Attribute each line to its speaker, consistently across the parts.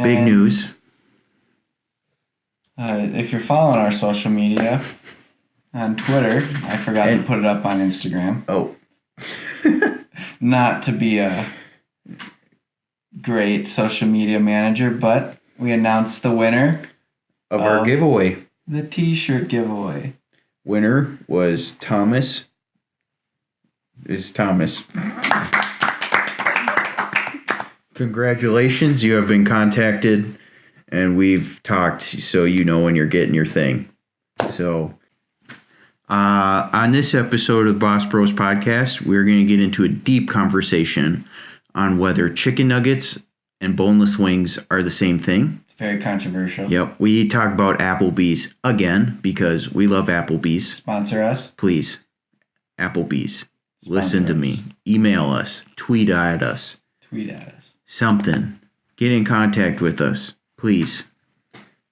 Speaker 1: Big news.
Speaker 2: If you're following our social media on Twitter, I forgot to put it up on Instagram.
Speaker 1: Oh.
Speaker 2: Not to be a great social media manager, but we announced the winner
Speaker 1: of our giveaway.
Speaker 2: The t-shirt giveaway.
Speaker 1: Winner was Thomas. Congratulations, you have been contacted, and we've talked, so you know when you're getting your thing. So, on this episode of the Boss Bros Podcast, we're going to get into a deep conversation on whether chicken nuggets and boneless wings are the same thing.
Speaker 2: It's very controversial.
Speaker 1: Yep, we talk about Applebee's again, because we love Applebee's.
Speaker 2: Sponsor us.
Speaker 1: Please, Applebee's. Listen to me. Email us. Tweet at us. Something. Get in contact with us, please.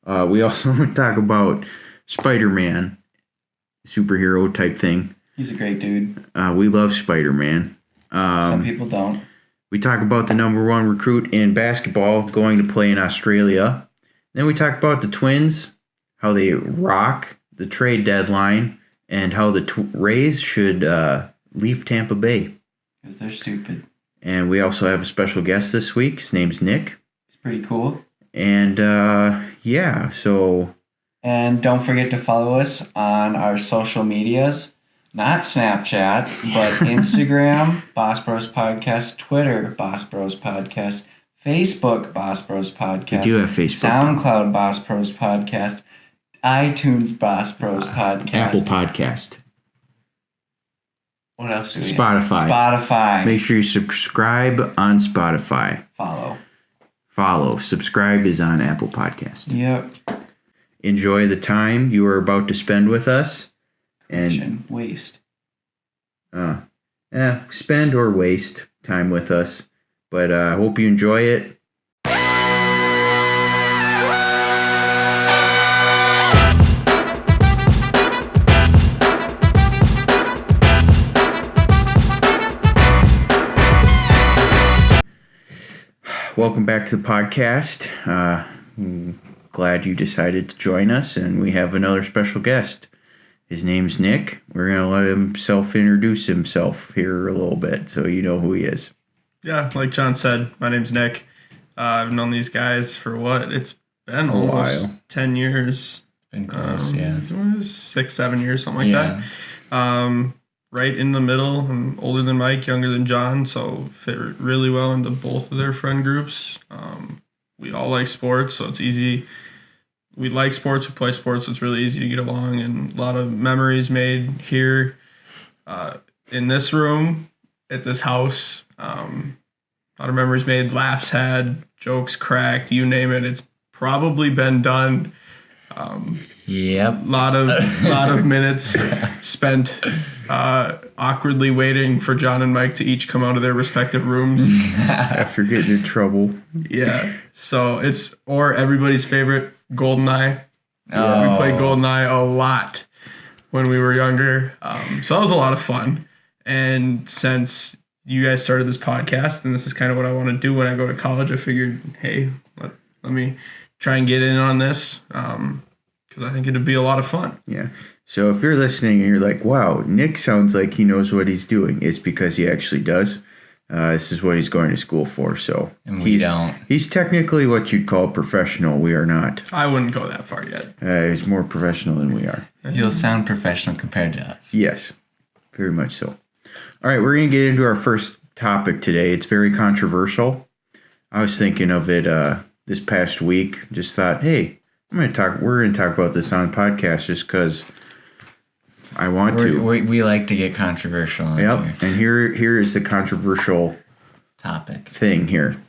Speaker 1: We also talk about Spider-Man, superhero type thing.
Speaker 2: He's a great dude.
Speaker 1: We love Spider-Man.
Speaker 2: Some people don't.
Speaker 1: We talk about the number one recruit in basketball going to play in Australia. Then we talk about the Twins, how they rock the trade deadline, and how the Rays should leave Tampa Bay.
Speaker 2: Because they're stupid.
Speaker 1: And we also have a special guest this week. His name's Nick.
Speaker 2: He's pretty cool.
Speaker 1: And, yeah, so...
Speaker 2: And don't forget to follow us on our social medias. Not Snapchat, but Instagram, Boss Bros Podcast, Twitter, Boss Bros Podcast, Facebook, Boss Bros Podcast.
Speaker 1: We do have Facebook.
Speaker 2: SoundCloud, Boss Bros Podcast, iTunes, Boss Bros Podcast.
Speaker 1: Apple Podcast.
Speaker 2: What else do we
Speaker 1: Spotify.
Speaker 2: have? Spotify.
Speaker 1: Make sure you subscribe on Spotify.
Speaker 2: Follow.
Speaker 1: Subscribe is on Apple Podcast.
Speaker 2: Yep.
Speaker 1: Enjoy the time you are about to spend with us.
Speaker 2: And waste.
Speaker 1: Spend or waste time with us. But I hope you enjoy it. Welcome back to the podcast. Glad you decided to join us, and we have another special guest. His name's Nick. We're going to let him introduce himself here a little bit so you know who he is.
Speaker 3: Yeah, like John said, my name's Nick. I've known these guys for it's been almost
Speaker 1: while.
Speaker 3: 10 years.
Speaker 4: Been close,
Speaker 3: 6, 7 years, something like that. Right in the middle. I'm older than Mike, younger than John, so fit really well into both of their friend groups. We all like sports, so it's easy. We like sports, we play sports, so it's really easy to get along, and a lot of memories made here in this room, at this house. A lot of memories made, laughs had, jokes cracked, you name it. It's probably been done.
Speaker 4: Yep.
Speaker 3: Lot of minutes spent awkwardly waiting for John and Mike to each come out of their respective rooms
Speaker 1: after getting in trouble.
Speaker 3: Yeah. So or everybody's favorite, GoldenEye.
Speaker 4: Oh.
Speaker 3: We played GoldenEye a lot when we were younger. So that was a lot of fun. And since you guys started this podcast, and this is kind of what I want to do when I go to college, I figured, hey, let me try and get in on this. Because I think it'd be a lot of fun.
Speaker 1: Yeah. So if you're listening and you're like, wow, Nick sounds like he knows what he's doing, it's because he actually does. This is what he's going to school for. So
Speaker 4: and we don't.
Speaker 1: He's technically what you'd call professional. We are not.
Speaker 3: I wouldn't go that far yet.
Speaker 1: He's more professional than we are.
Speaker 4: You'll sound professional compared to us.
Speaker 1: Yes, very much so. All right, we're going to get into our first topic today. It's very controversial. I was thinking of it this past week. Just thought, hey, we're going to talk about this on the podcast just because I want to.
Speaker 4: We like to get controversial.
Speaker 1: Yep. And here is the controversial
Speaker 4: topic
Speaker 1: thing here.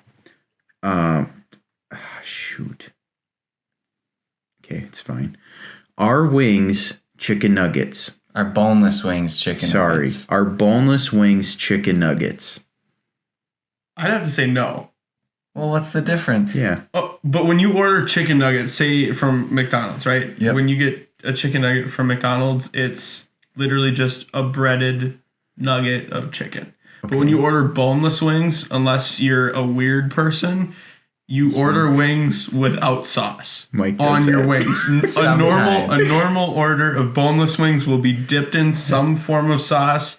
Speaker 1: Shoot. Okay, it's fine. Are wings chicken nuggets?
Speaker 4: Are boneless wings chicken nuggets?
Speaker 1: Are boneless wings chicken nuggets?
Speaker 3: I'd have to say no.
Speaker 4: Well, what's the difference?
Speaker 1: Yeah.
Speaker 3: Oh, but when you order chicken nuggets, say from McDonald's, right?
Speaker 4: Yep.
Speaker 3: When you get a chicken nugget from McDonald's, it's literally just a breaded nugget of chicken. Okay. But when you order boneless wings, unless you're a weird person, you order wings without sauce
Speaker 1: Mike does
Speaker 3: on
Speaker 1: that.
Speaker 3: your wings. A normal order of boneless wings will be dipped in some form of sauce.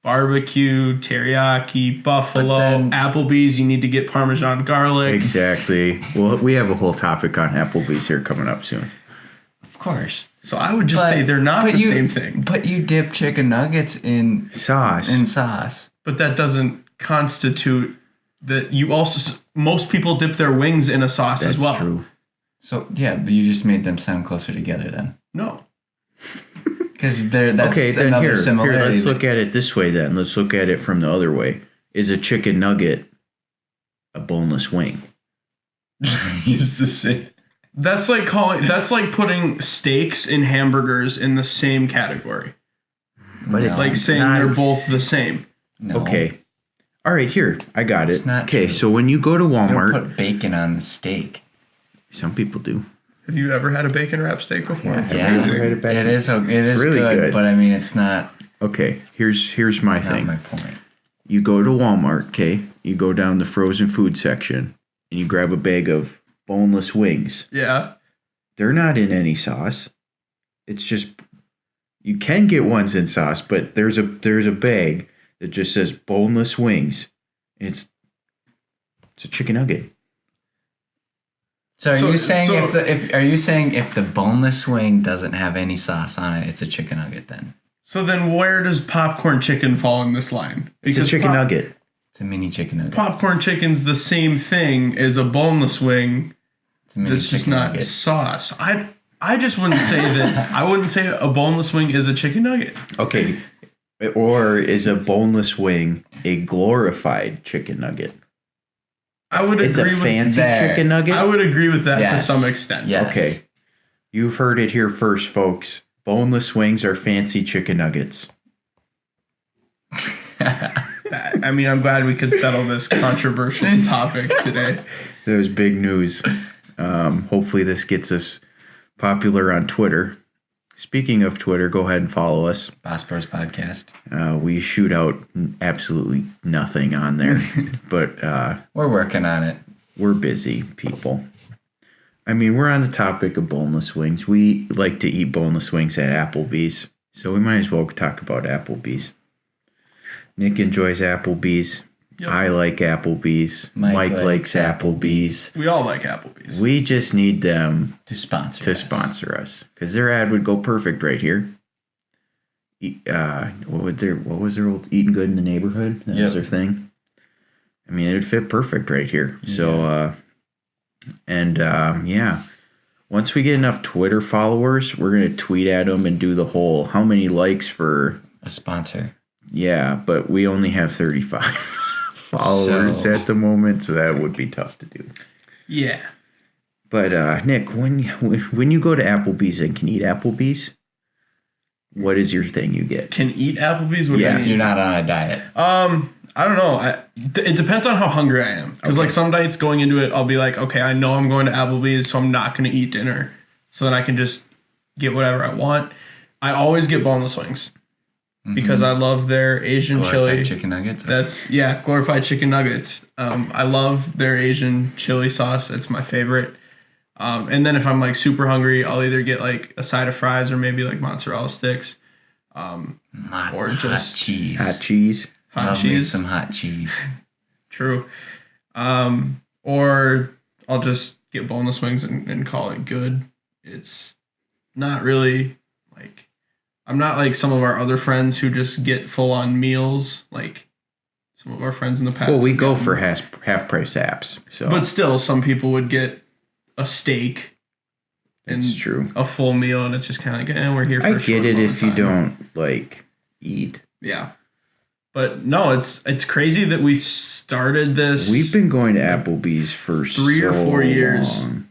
Speaker 3: Barbecue, teriyaki, buffalo, Applebee's. You need to get Parmesan garlic.
Speaker 1: Exactly. Well, we have a whole topic on Applebee's here coming up soon.
Speaker 4: Of course.
Speaker 3: So I would just say they're not the same thing.
Speaker 4: But you dip chicken nuggets in
Speaker 1: Sauce.
Speaker 3: But that doesn't constitute that you also... Most people dip their wings in a sauce as well.
Speaker 1: That's true.
Speaker 4: So, yeah, but you just made them sound closer together then.
Speaker 3: No.
Speaker 4: Because that's
Speaker 1: Okay, then
Speaker 4: another
Speaker 1: here,
Speaker 4: similarity.
Speaker 1: let's look at it this way then. Let's look at it from the other way. Is a chicken nugget a boneless wing?
Speaker 4: It's the same.
Speaker 3: That's like putting steaks and hamburgers in the same category.
Speaker 1: But it's
Speaker 3: like saying they're both the same.
Speaker 4: No.
Speaker 1: Okay. All right, here. I got it.
Speaker 4: It's not
Speaker 1: okay,
Speaker 4: true.
Speaker 1: so when you go to
Speaker 4: You
Speaker 1: Walmart...
Speaker 4: don't put bacon on the steak.
Speaker 1: Some people do.
Speaker 3: Have you ever had a bacon wrap steak before?
Speaker 1: Yeah.
Speaker 4: Yeah,
Speaker 1: Right back
Speaker 4: it is
Speaker 1: really good.
Speaker 4: but I mean, it's not,
Speaker 1: Okay, here's my
Speaker 4: not
Speaker 1: thing.
Speaker 4: my point.
Speaker 1: You go to Walmart, okay? You go down the frozen food section, and you grab a bag of boneless wings.
Speaker 3: Yeah.
Speaker 1: They're not in any sauce. It's just... You can get ones in sauce, but there's a bag that just says boneless wings. And it's a chicken nugget.
Speaker 4: So are you saying
Speaker 3: so-
Speaker 4: if the boneless wing doesn't have any sauce on it, it's a chicken nugget then?
Speaker 3: So then where does popcorn chicken fall in this line?
Speaker 1: It's a chicken nugget.
Speaker 4: It's a mini chicken nugget.
Speaker 3: Popcorn chicken's the same thing as a boneless wing.
Speaker 4: It's a mini
Speaker 3: That's just
Speaker 4: chicken
Speaker 3: not
Speaker 4: nugget.
Speaker 3: sauce. I just wouldn't say that. I wouldn't say a boneless wing is a chicken nugget.
Speaker 1: Okay. Or is a boneless wing a glorified chicken nugget?
Speaker 3: I would
Speaker 1: It's a
Speaker 3: agree with
Speaker 1: fancy
Speaker 4: There.
Speaker 1: chicken nugget?
Speaker 3: I would agree with that to
Speaker 4: Yes.
Speaker 3: some extent.
Speaker 4: Yes.
Speaker 1: Okay. You've heard it here first, folks. Boneless wings are fancy chicken nuggets.
Speaker 3: I mean, I'm glad we could settle this controversial topic today.
Speaker 1: That was big news. Hopefully this gets us popular on Twitter. Speaking of Twitter, go ahead and follow us.
Speaker 4: Boss Bros Podcast.
Speaker 1: We shoot out absolutely nothing on there, but
Speaker 4: We're working on it.
Speaker 1: we're busy people. I mean, we're on the topic of boneless wings. We like to eat boneless wings at Applebee's, so we might as well talk about Applebee's. Nick enjoys Applebee's.
Speaker 3: Yep.
Speaker 1: I like Applebee's. Mike likes Applebee's.
Speaker 3: We all like Applebee's.
Speaker 1: We just need them
Speaker 4: To sponsor
Speaker 1: to
Speaker 4: us.
Speaker 1: sponsor us because their ad would go perfect right here. What was their old eating good in the neighborhood? That was
Speaker 4: Yep.
Speaker 1: their thing. I mean, it'd fit perfect right here. So, yeah. Once we get enough Twitter followers, we're gonna tweet at them and do the whole how many likes for.
Speaker 4: A sponsor.
Speaker 1: Yeah, but we only have 35 followers
Speaker 4: So-
Speaker 1: at the moment, so that would be tough to do.
Speaker 3: Yeah.
Speaker 1: But Nick, when you go to Applebee's and can eat Applebee's, what is your thing you get?
Speaker 3: Can eat Applebee's? What do
Speaker 1: Yeah.
Speaker 3: you
Speaker 4: If
Speaker 3: mean?
Speaker 4: you're not on a diet.
Speaker 3: I don't know. It depends on how hungry I am. Because
Speaker 1: Okay.
Speaker 3: like some nights going into it, I'll be like, okay, I know I'm going to Applebee's, so I'm not going to eat dinner, so then I can just get whatever I want. I always get boneless wings because I love their Asian
Speaker 4: Glorified
Speaker 3: chili.
Speaker 4: chicken nuggets.
Speaker 3: That's glorified chicken nuggets. I love their Asian chili sauce. It's my favorite. And then if I'm like super hungry, I'll either get like a side of fries or maybe like mozzarella sticks. Or just
Speaker 4: hot cheese.
Speaker 1: Hot cheese.
Speaker 3: Hot
Speaker 4: Love me
Speaker 3: cheese.
Speaker 4: some hot cheese.
Speaker 3: True. Or I'll just get boneless wings and call it good. It's not really like, I'm not like some of our other friends who just get full on meals. Like some of our friends in the past.
Speaker 1: Well, we
Speaker 3: have
Speaker 1: go
Speaker 3: gotten-
Speaker 1: for half price apps. So
Speaker 3: But still, some people would get a steak and
Speaker 1: it's true.
Speaker 3: a full meal, and it's just kind of like, we're here for
Speaker 1: I
Speaker 3: a short
Speaker 1: get it
Speaker 3: amount
Speaker 1: if
Speaker 3: of
Speaker 1: you
Speaker 3: time.
Speaker 1: don't like eat.
Speaker 3: Yeah. But no, it's crazy that we started this.
Speaker 1: We've been going to Applebee's for
Speaker 3: 3 or 4 years.
Speaker 1: long.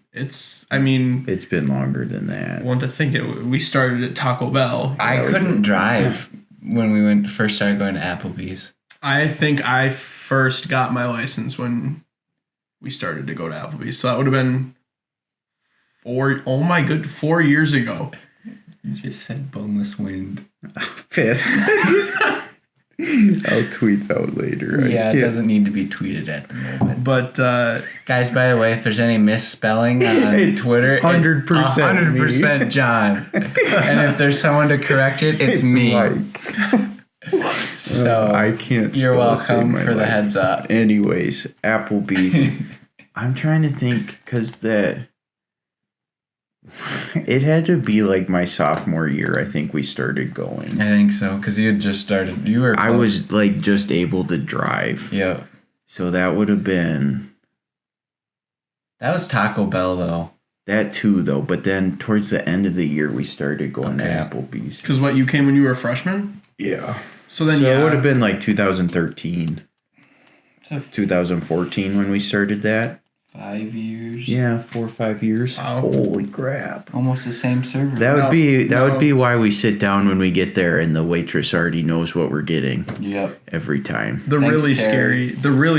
Speaker 3: I mean,
Speaker 1: It's been longer than that.
Speaker 3: want to think we started at Taco Bell.
Speaker 4: I couldn't drive when we first started going to Applebee's.
Speaker 3: I think I first got my license when we started to go to Applebee's. So that would have been 4 years ago.
Speaker 4: You just said boneless wing.
Speaker 1: Piss. I'll tweet out later.
Speaker 4: Yeah, it doesn't need to be tweeted at the moment.
Speaker 3: But
Speaker 4: Guys, by the way, if there's any misspelling on
Speaker 1: It's
Speaker 4: Twitter,
Speaker 1: 100%
Speaker 4: it's 100% John. And if there's someone to correct it, it's me.
Speaker 1: Mike.
Speaker 4: So
Speaker 1: I can't.
Speaker 4: you're
Speaker 1: save
Speaker 4: welcome
Speaker 1: my
Speaker 4: for the
Speaker 1: life.
Speaker 4: heads up.
Speaker 1: Anyways, Applebee's. I'm trying to think because it had to be like my sophomore year. I think we started going.
Speaker 4: I think so, because you had just started. You were.
Speaker 1: I
Speaker 4: close.
Speaker 1: was like just able to drive.
Speaker 4: Yeah.
Speaker 1: So that would have been
Speaker 4: That was Taco Bell, though.
Speaker 1: that too, though. But then towards the end of the year, we started going to
Speaker 4: Okay.
Speaker 1: Applebee's.
Speaker 3: because you came when you were a freshman?
Speaker 1: Yeah.
Speaker 3: So then,
Speaker 1: it would have been like 2013,
Speaker 2: So
Speaker 1: 2014 when we started that.
Speaker 2: 5 years.
Speaker 1: Yeah, 4 or 5 years.
Speaker 3: Wow.
Speaker 1: Holy crap.
Speaker 2: Almost the same server.
Speaker 1: That would
Speaker 3: No.
Speaker 1: be why we sit down when we get there and the waitress already knows what we're getting
Speaker 2: Yep.
Speaker 1: every time.
Speaker 3: The
Speaker 2: Thanks,
Speaker 3: really
Speaker 2: Carrie.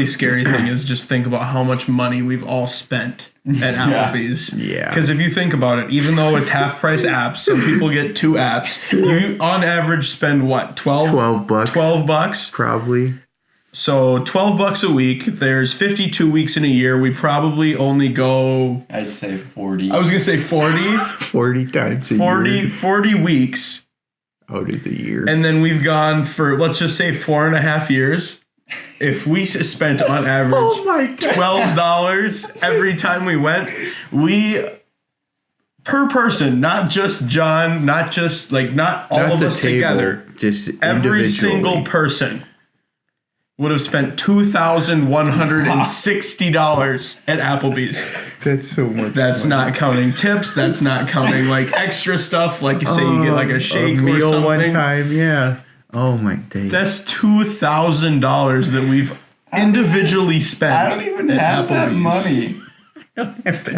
Speaker 3: scary thing is just think about how much money we've all spent at Applebee's.
Speaker 1: Yeah.
Speaker 3: Because if you think about it, even though it's half price apps, some people get 2 apps. You on average spend what, 12
Speaker 1: $12
Speaker 3: 12 bucks?
Speaker 1: probably.
Speaker 3: So $12 a week. There's 52 weeks in a year. We probably only go,
Speaker 2: I'd say 40.
Speaker 3: I was gonna say 40,
Speaker 1: 40 times a
Speaker 3: 40,
Speaker 1: year
Speaker 3: 40 weeks.
Speaker 1: out of the year.
Speaker 3: And then we've gone for, let's just say 4.5 years. If we spent on average
Speaker 1: oh my god.
Speaker 3: $12 every time we went, we per person, not just John, not just not all
Speaker 1: Not
Speaker 3: of
Speaker 1: the
Speaker 3: us
Speaker 1: table,
Speaker 3: together,
Speaker 1: just
Speaker 3: every
Speaker 1: individually.
Speaker 3: single person would have spent $2,160 at Applebee's.
Speaker 1: That's so much.
Speaker 3: That's
Speaker 1: money.
Speaker 3: not counting tips. That's not counting extra stuff, like say you get like a shake
Speaker 1: a meal
Speaker 3: or something.
Speaker 1: one time. Yeah. Oh my day.
Speaker 3: That's $2,000 that we've individually spent.
Speaker 2: I don't even
Speaker 3: at
Speaker 2: have that
Speaker 3: Applebee's.
Speaker 2: money.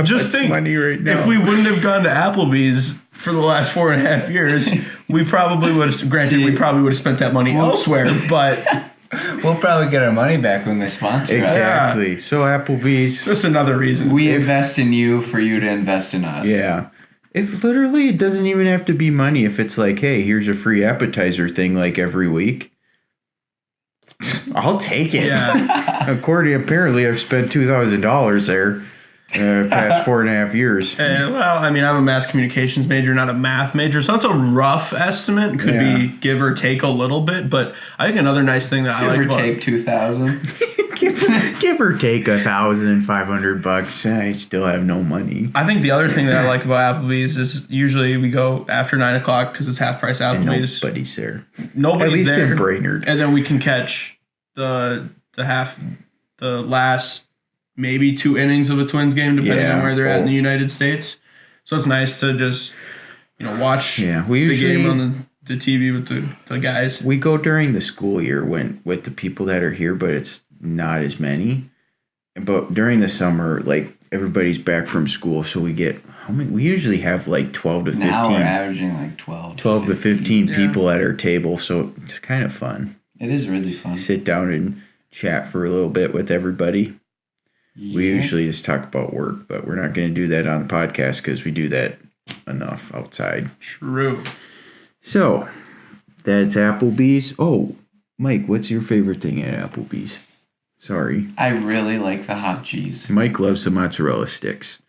Speaker 3: Just
Speaker 1: much
Speaker 3: think,
Speaker 1: money right now.
Speaker 3: if we wouldn't have gone to Applebee's for the last 4.5 years, we probably would have. Granted, we probably would have spent that money elsewhere, but
Speaker 4: We'll probably get our money back when they sponsor us.
Speaker 1: Exactly. So Applebee's.
Speaker 3: just another reason.
Speaker 2: We invest in you for you to invest in us.
Speaker 1: Yeah. If literally it doesn't even have to be money. If it's like, hey, here's a free appetizer thing like every week, I'll take it.
Speaker 3: Yeah.
Speaker 1: Apparently I've spent $2,000 there past 4.5 years.
Speaker 3: Well, I mean, I'm a mass communications major, not a math major, so that's a rough estimate. Could be give or take a little bit, but I think another nice thing that I like
Speaker 2: Give or
Speaker 3: about
Speaker 2: take 2,000.
Speaker 1: give or take $1,500. I still have no money.
Speaker 3: I think the other thing that I like about Applebee's is usually we go after 9 o'clock because it's half price
Speaker 1: And
Speaker 3: Applebee's.
Speaker 1: nobody's there.
Speaker 3: Nobody's
Speaker 1: At least
Speaker 3: there,
Speaker 1: in Brainerd.
Speaker 3: and then we can catch the last maybe 2 innings of a Twins game, depending on where they're at in the United States. So it's nice to just watch
Speaker 1: We
Speaker 3: the
Speaker 1: usually
Speaker 3: game on the TV with the guys.
Speaker 1: we go during the school year with the people that are here, but it's not as many. But during the summer, everybody's back from school, so we get how many? We usually have 12 to 15.
Speaker 2: Now we're averaging 12.
Speaker 1: 12 to 15
Speaker 3: Yeah.
Speaker 1: people at our table, so it's kind of fun.
Speaker 2: It is really fun.
Speaker 1: Sit down and chat for a little bit with everybody. We usually just talk about work, but we're not going to do that on the podcast because we do that enough outside.
Speaker 3: True.
Speaker 1: So, that's Applebee's. Oh, Mike, what's your favorite thing at Applebee's? Sorry.
Speaker 2: I really like the hot cheese.
Speaker 1: Mike loves the mozzarella sticks,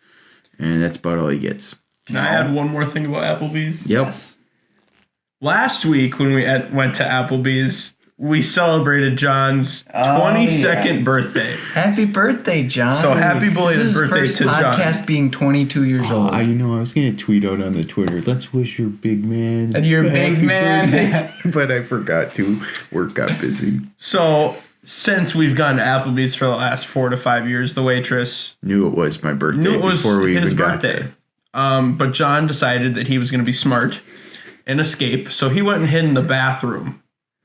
Speaker 1: and that's about all he gets.
Speaker 3: Can I add one more thing about Applebee's?
Speaker 1: Yep.
Speaker 2: Yes.
Speaker 3: Last week when we went to Applebee's, we celebrated John's
Speaker 2: Oh,
Speaker 3: 22nd
Speaker 2: yeah.
Speaker 3: birthday.
Speaker 4: Happy birthday, John.
Speaker 3: So happy belated
Speaker 4: This is his
Speaker 3: birthday
Speaker 4: first
Speaker 3: to John.
Speaker 4: podcast being 22 years old.
Speaker 1: I was going to tweet out on the Twitter, let's wish your big man.
Speaker 4: And your
Speaker 1: a
Speaker 4: big
Speaker 1: happy
Speaker 4: man.
Speaker 1: birthday." But I forgot to. Work got busy.
Speaker 3: So since we've gone to Applebee's for the last 4 to 5 years, the waitress
Speaker 1: Knew it was my birthday
Speaker 3: knew it was
Speaker 1: before we
Speaker 3: his
Speaker 1: even got
Speaker 3: birthday.
Speaker 1: there.
Speaker 3: But John decided that he was going to be smart and escape, so he went and hid in the bathroom.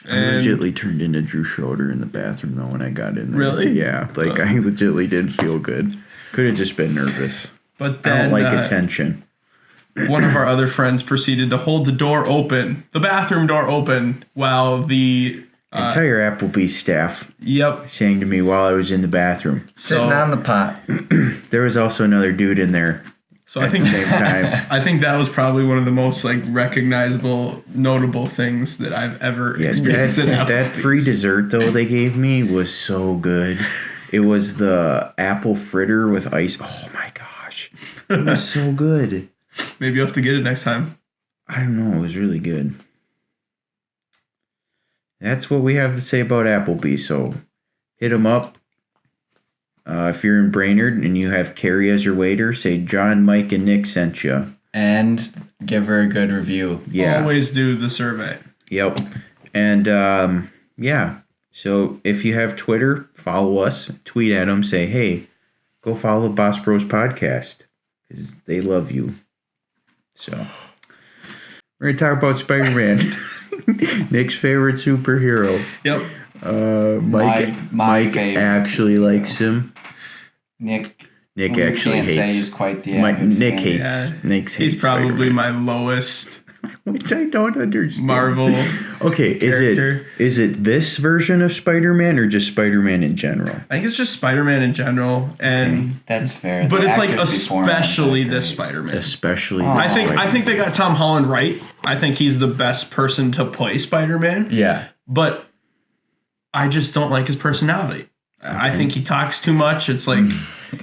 Speaker 1: I legitly turned into Drew Schroeder in the bathroom though when I got in there.
Speaker 3: Really?
Speaker 1: Yeah. I legitly didn't feel good. Could have just been nervous.
Speaker 3: But
Speaker 1: I
Speaker 3: then
Speaker 1: don't like attention.
Speaker 3: one of our other friends proceeded to hold the bathroom door open, while the
Speaker 1: Entire Applebee's staff
Speaker 3: yep.
Speaker 1: sang to me while I was in the bathroom.
Speaker 4: Sitting
Speaker 3: So-
Speaker 4: on the pot.
Speaker 1: There was also another dude in there
Speaker 3: So
Speaker 1: at the same time.
Speaker 3: I think that was probably one of the most like recognizable, notable things that I've ever experienced at Applebee's.
Speaker 1: That free dessert though they gave me was so good. It was the apple fritter with ice. Oh my gosh, it was so good.
Speaker 3: Maybe you have to get it next time.
Speaker 1: I don't know. It was really good. That's what we have to say about Applebee's. So hit them up. If you're in Brainerd and you have Carrie as your waiter, say John, Mike, and Nick sent you.
Speaker 4: And give her a good review.
Speaker 1: Yeah.
Speaker 3: Always do the survey.
Speaker 1: Yep. And yeah. So if you have Twitter, follow us. Tweet at them. Say, hey, go follow Boss Bros Podcast because they love you. So we're gonna talk about Spider-Man, Nick's favorite superhero.
Speaker 3: Yep.
Speaker 1: Mike
Speaker 2: My favorite
Speaker 1: actually
Speaker 2: superhero.
Speaker 1: likes him.
Speaker 2: Nick
Speaker 1: actually
Speaker 2: can't
Speaker 1: hates.
Speaker 2: say he's quite the
Speaker 1: Nick
Speaker 2: avid
Speaker 1: hates.
Speaker 2: fan.
Speaker 1: Nick hates.
Speaker 3: He's probably
Speaker 1: Spider-Man,
Speaker 3: my lowest
Speaker 1: which I don't understand.
Speaker 3: Marvel.
Speaker 1: Okay,
Speaker 3: character.
Speaker 1: is it this version of Spider-Man or just Spider-Man in general?
Speaker 3: I think it's just Spider-Man in general, and
Speaker 2: That's fair.
Speaker 3: but
Speaker 2: The
Speaker 3: it's like
Speaker 2: actors before him
Speaker 3: especially
Speaker 2: are
Speaker 3: this
Speaker 2: great.
Speaker 3: Spider-Man.
Speaker 1: Especially.
Speaker 2: Oh.
Speaker 1: this
Speaker 3: I think they
Speaker 1: Spider-Man.
Speaker 3: got Tom Holland right. I think he's the best person to play Spider-Man,
Speaker 4: Yeah.
Speaker 3: but I just don't like his personality. I think he talks too much. It's like,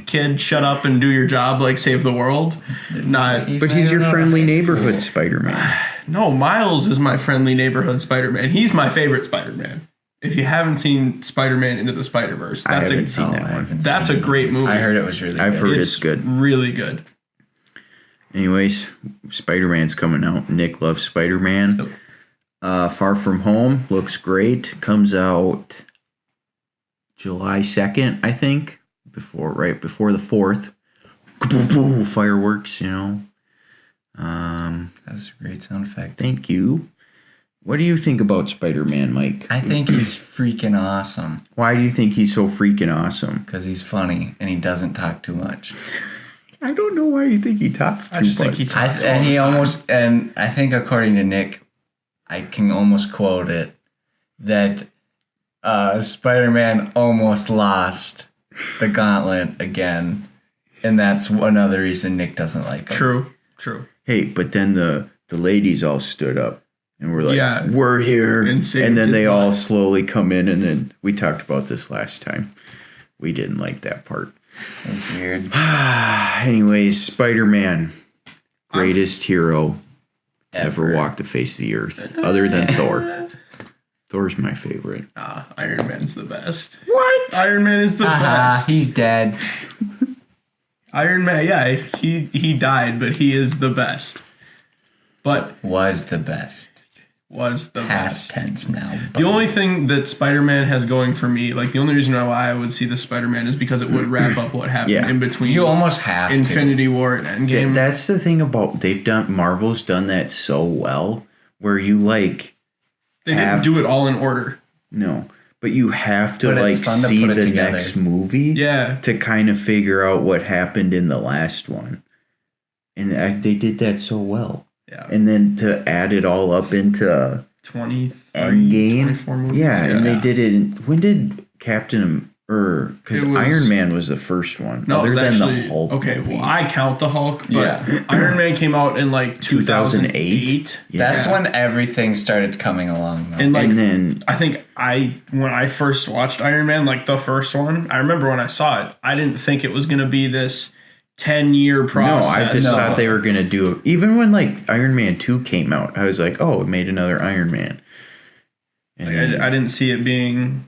Speaker 3: kid, shut up and do your job, like save the world. Not
Speaker 1: But he's your friendly neighborhood Spider-Man.
Speaker 3: No, Miles is my friendly neighborhood Spider-Man. He's my favorite Spider-Man. If you haven't seen Spider-Man Into the Spider-Verse,
Speaker 1: I
Speaker 3: that's
Speaker 1: haven't seen that one.
Speaker 3: that's a great movie.
Speaker 4: I heard it was really
Speaker 1: I've
Speaker 4: good.
Speaker 1: heard it's good.
Speaker 3: Really good.
Speaker 1: Anyways, Spider-Man's coming out. Nick loves Spider-Man.
Speaker 3: Yep.
Speaker 1: Far From Home looks great. Comes out July 2nd, I think. Right before the 4th. Fireworks, you know.
Speaker 4: That was a great sound effect.
Speaker 1: Thank you. What do you think about Spider-Man, Mike?
Speaker 4: I think he's freaking awesome
Speaker 1: Why do you think he's so freaking awesome?
Speaker 4: because he's funny and he doesn't talk too much.
Speaker 1: I don't know why you think he talks too
Speaker 3: I just think
Speaker 1: much.
Speaker 3: he talks all
Speaker 4: And
Speaker 3: the
Speaker 4: he
Speaker 3: time.
Speaker 4: almost, and I think according to Nick, I can almost quote it, that Spider-Man almost lost the gauntlet again. And that's another reason Nick doesn't like him.
Speaker 3: True.
Speaker 1: Hey, but then the ladies all stood up and were like,
Speaker 3: Yeah.
Speaker 1: we're here.
Speaker 3: And
Speaker 1: And
Speaker 3: saved
Speaker 1: then
Speaker 3: his
Speaker 1: they all
Speaker 3: butt.
Speaker 1: slowly come in. And then we talked about this last time. We didn't like that part.
Speaker 4: That's weird.
Speaker 1: Anyways, Spider-Man, greatest hero to ever
Speaker 4: Ever.
Speaker 1: walk the face of the earth, other than Thor. Thor's my favorite.
Speaker 3: Iron Man's the best.
Speaker 1: What?
Speaker 3: Iron Man is the best.
Speaker 4: He's dead.
Speaker 3: Iron Man, yeah, he died, but he is the best. But
Speaker 4: Was the best.
Speaker 3: was the
Speaker 4: Past
Speaker 3: best.
Speaker 4: tense now.
Speaker 3: The only thing that Spider-Man has going for me, like the only reason why I would see the Spider-Man is because it would wrap up what happened
Speaker 1: Yeah.
Speaker 3: in between
Speaker 4: You almost have to.
Speaker 3: Infinity War and Endgame.
Speaker 1: That's the thing about Marvel's done that so well, where you like
Speaker 3: They didn't
Speaker 1: have
Speaker 3: do it all in order.
Speaker 1: no, but you have to
Speaker 4: But it's
Speaker 1: like
Speaker 4: fun to
Speaker 1: see
Speaker 4: put it
Speaker 1: the
Speaker 4: together.
Speaker 1: next movie
Speaker 3: Yeah.
Speaker 1: to kind of figure out what happened in the last one, and they did that so well.
Speaker 3: Yeah.
Speaker 1: And then to add it all up into
Speaker 3: 23,
Speaker 1: Endgame,
Speaker 3: 24 movies.
Speaker 1: yeah, and they did it. When did because
Speaker 3: It was-
Speaker 1: Iron Man was the first one,
Speaker 3: No, it
Speaker 1: other
Speaker 3: was
Speaker 1: than
Speaker 3: actually,
Speaker 1: the Hulk.
Speaker 3: okay,
Speaker 1: movies.
Speaker 3: well, I count the Hulk, but
Speaker 4: Yeah.
Speaker 3: Iron Man came out in like 2008.
Speaker 1: Yeah.
Speaker 4: That's when everything started coming along. Though.
Speaker 3: And like,
Speaker 1: and then
Speaker 3: I think when I first watched Iron Man, like the first one, I remember when I saw it, I didn't think it was going to be this 10-year process.
Speaker 1: no, I just
Speaker 4: No.
Speaker 1: thought they were gonna do it. Even when like Iron Man 2 came out, I was like, oh, it made another Iron Man. And
Speaker 3: Like,
Speaker 1: then-
Speaker 3: I didn't see it being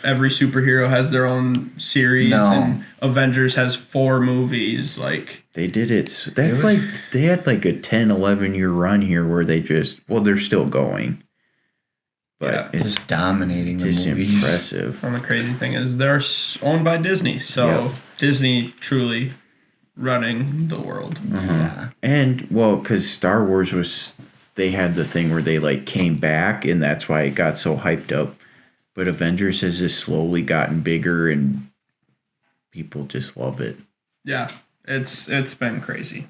Speaker 3: every superhero has their own series
Speaker 4: No.
Speaker 3: and Avengers has 4 movies. Like,
Speaker 1: they did it. That's
Speaker 4: was-
Speaker 1: like they had like a 10, 11-year run here where they just they're still going, but
Speaker 3: Yeah.
Speaker 1: it's
Speaker 4: just dominating the
Speaker 1: just
Speaker 4: movies.
Speaker 1: impressive.
Speaker 3: and the crazy thing is they're owned by Disney, so
Speaker 1: Yep.
Speaker 3: Disney truly running the world.
Speaker 4: Yeah.
Speaker 1: And well, because Star Wars they had the thing where they like came back, and that's why it got so hyped up. But Avengers has just slowly gotten bigger, and people just love it.
Speaker 3: Yeah, it's been crazy.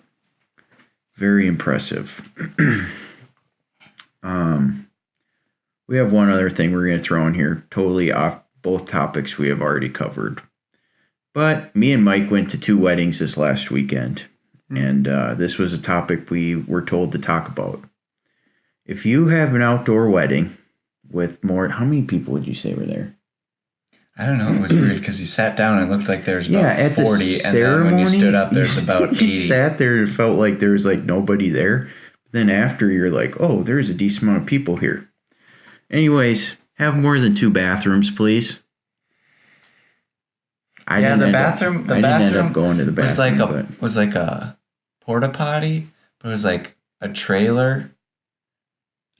Speaker 1: Very impressive. We have one other thing we're going to throw in here, totally off both topics we have already covered. But me and Mike went to 2 weddings this last weekend. and this was a topic we were told to talk about. If you have an outdoor wedding with more, how many people would you say were there?
Speaker 4: I don't know. It was weird because you sat down and it looked like there was about
Speaker 1: at
Speaker 4: 40,
Speaker 1: the
Speaker 4: and then when you stood up, there's about 80.
Speaker 1: You sat there and it felt like there was like nobody there. Then after, you're like, oh, there's a decent amount of people here. Anyways, have more than 2 bathrooms, please. I didn't end up going to the bathroom.
Speaker 4: Was like a porta potty, but it was like a trailer.